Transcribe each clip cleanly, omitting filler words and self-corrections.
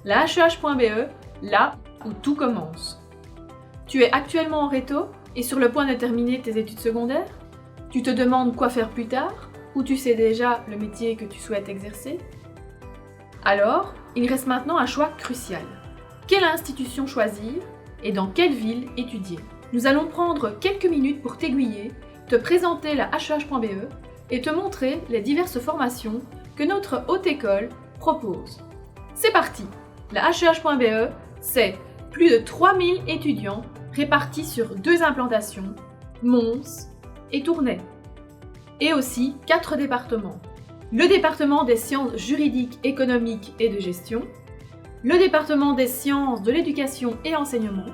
La HEH.be, là où tout commence. Tu es actuellement en réto et sur le point de terminer tes études secondaires? Tu te demandes quoi faire plus tard? Ou tu sais déjà le métier que tu souhaites exercer? Alors, il reste maintenant un choix crucial. Quelle institution choisir et dans quelle ville étudier? Nous allons prendre quelques minutes pour t'aiguiller, te présenter la HEH.be et te montrer les diverses formations que notre haute école propose. C'est parti! La HEH.be, c'est plus de 3000 étudiants répartis sur 2 implantations, Mons et Tournai, et aussi 4 départements. Le département des sciences juridiques, économiques et de gestion, le département des sciences de l'éducation et enseignement,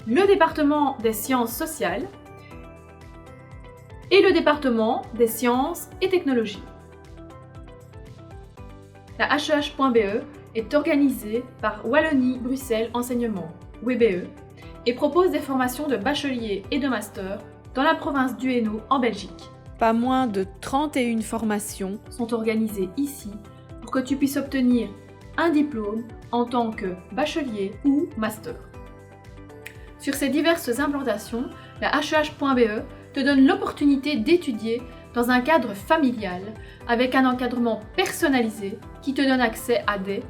le département des sciences sociales et le département des sciences et technologies. La HEH.be est organisée par Wallonie-Bruxelles Enseignement, WBE, et propose des formations de bachelier et de master dans la province du Hainaut en Belgique. Pas moins de 31 formations sont organisées ici pour que tu puisses obtenir un diplôme en tant que bachelier ou master. Sur ces diverses implantations, la HEH.be te donne l'opportunité d'étudier dans un cadre familial avec un encadrement personnalisé qui te donne accès à des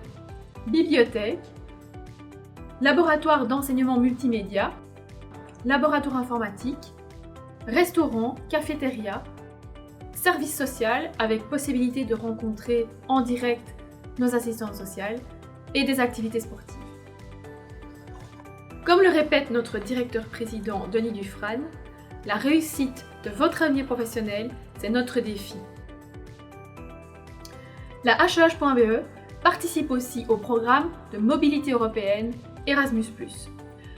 bibliothèques, laboratoires d'enseignement multimédia, laboratoire informatique, restaurant, cafétéria, service social avec possibilité de rencontrer en direct nos assistantes sociales et des activités sportives. Comme le répète notre directeur-président Denis Dufrane, la réussite de votre avenir professionnel, c'est notre défi. La HEH.be participe aussi au programme de mobilité européenne Erasmus+,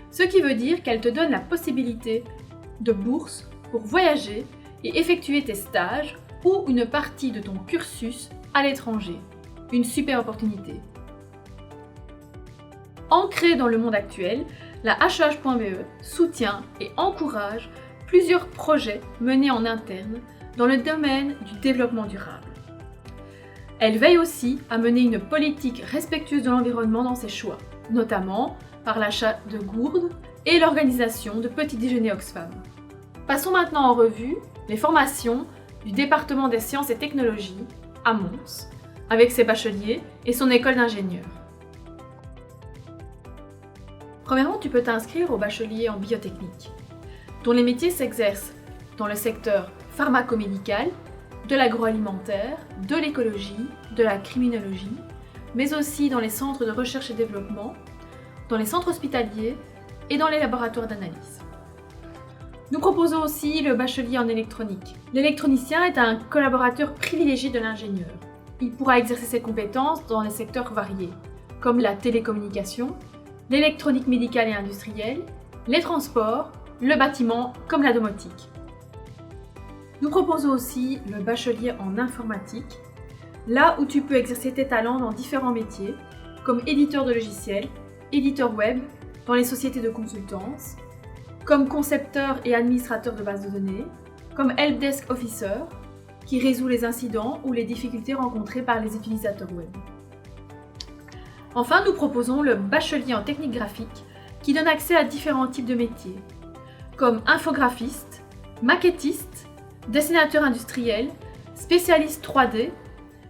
ce qui veut dire qu'elle te donne la possibilité de bourse pour voyager et effectuer tes stages ou une partie de ton cursus à l'étranger. Une super opportunité. Ancrée dans le monde actuel, la HEH.be soutient et encourage plusieurs projets menés en interne dans le domaine du développement durable. Elle veille aussi à mener une politique respectueuse de l'environnement dans ses choix, notamment par l'achat de gourdes et l'organisation de petits déjeuners Oxfam. Passons maintenant en revue les formations du département des sciences et technologies à Mons, avec ses bacheliers et son école d'ingénieur. Premièrement, tu peux t'inscrire au bachelier en biotechnique, dont les métiers s'exercent dans le secteur pharmacomédical, de l'agroalimentaire, de l'écologie, de la criminologie, mais aussi dans les centres de recherche et développement, dans les centres hospitaliers et dans les laboratoires d'analyse. Nous proposons aussi le bachelier en électronique. L'électronicien est un collaborateur privilégié de l'ingénieur. Il pourra exercer ses compétences dans des secteurs variés, comme la télécommunication, l'électronique médicale et industrielle, les transports, le bâtiment comme la domotique. Nous proposons aussi le bachelier en informatique, là où tu peux exercer tes talents dans différents métiers, comme éditeur de logiciels, éditeur web, dans les sociétés de consultance, comme concepteur et administrateur de bases de données, comme helpdesk officer, qui résout les incidents ou les difficultés rencontrées par les utilisateurs web. Enfin, nous proposons le bachelier en technique graphique, qui donne accès à différents types de métiers, comme infographiste, maquettiste, dessinateur industriel, spécialiste 3D,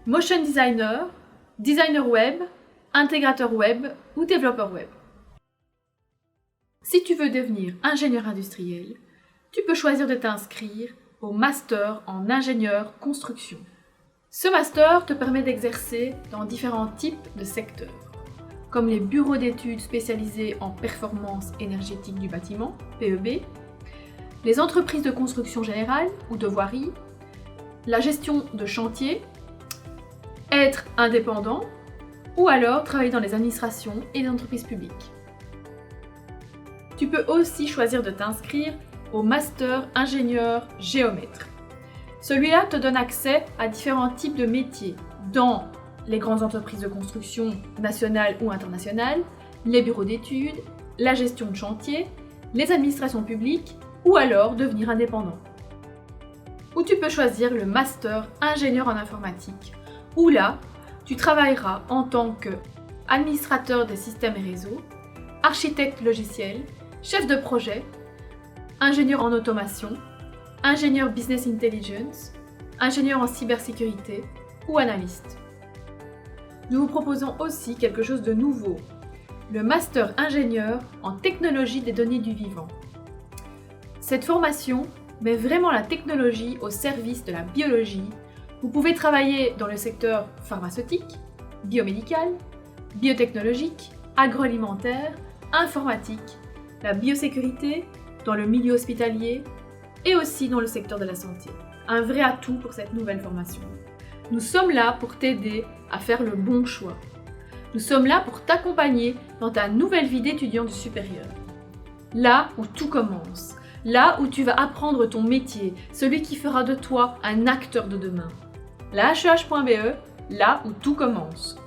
motion designer, designer web, intégrateur web ou développeur web. Si tu veux devenir ingénieur industriel, tu peux choisir de t'inscrire au master en ingénieur construction. Ce master te permet d'exercer dans différents types de secteurs, comme les bureaux d'études spécialisés en performance énergétique du bâtiment, PEB, les entreprises de construction générale ou de voirie, la gestion de chantier, être indépendant ou alors travailler dans les administrations et les entreprises publiques. Tu peux aussi choisir de t'inscrire au master ingénieur géomètre. Celui-là te donne accès à différents types de métiers dans les grandes entreprises de construction nationales ou internationales, les bureaux d'études, la gestion de chantier, les administrations publiques ou alors devenir indépendant. Ou tu peux choisir le master ingénieur en informatique, où là, tu travailleras en tant que administrateur des systèmes et réseaux, architecte logiciel, chef de projet, ingénieur en automation, ingénieur business intelligence, ingénieur en cybersécurité ou analyste. Nous vous proposons aussi quelque chose de nouveau, le master ingénieur en technologie des données du vivant. Cette formation met vraiment la technologie au service de la biologie. Vous pouvez travailler dans le secteur pharmaceutique, biomédical, biotechnologique, agroalimentaire, informatique, la biosécurité, dans le milieu hospitalier et aussi dans le secteur de la santé. Un vrai atout pour cette nouvelle formation. Nous sommes là pour t'aider à faire le bon choix. Nous sommes là pour t'accompagner dans ta nouvelle vie d'étudiant du supérieur. Là où tout commence, là où tu vas apprendre ton métier, celui qui fera de toi un acteur de demain. La HEH.be, là où tout commence.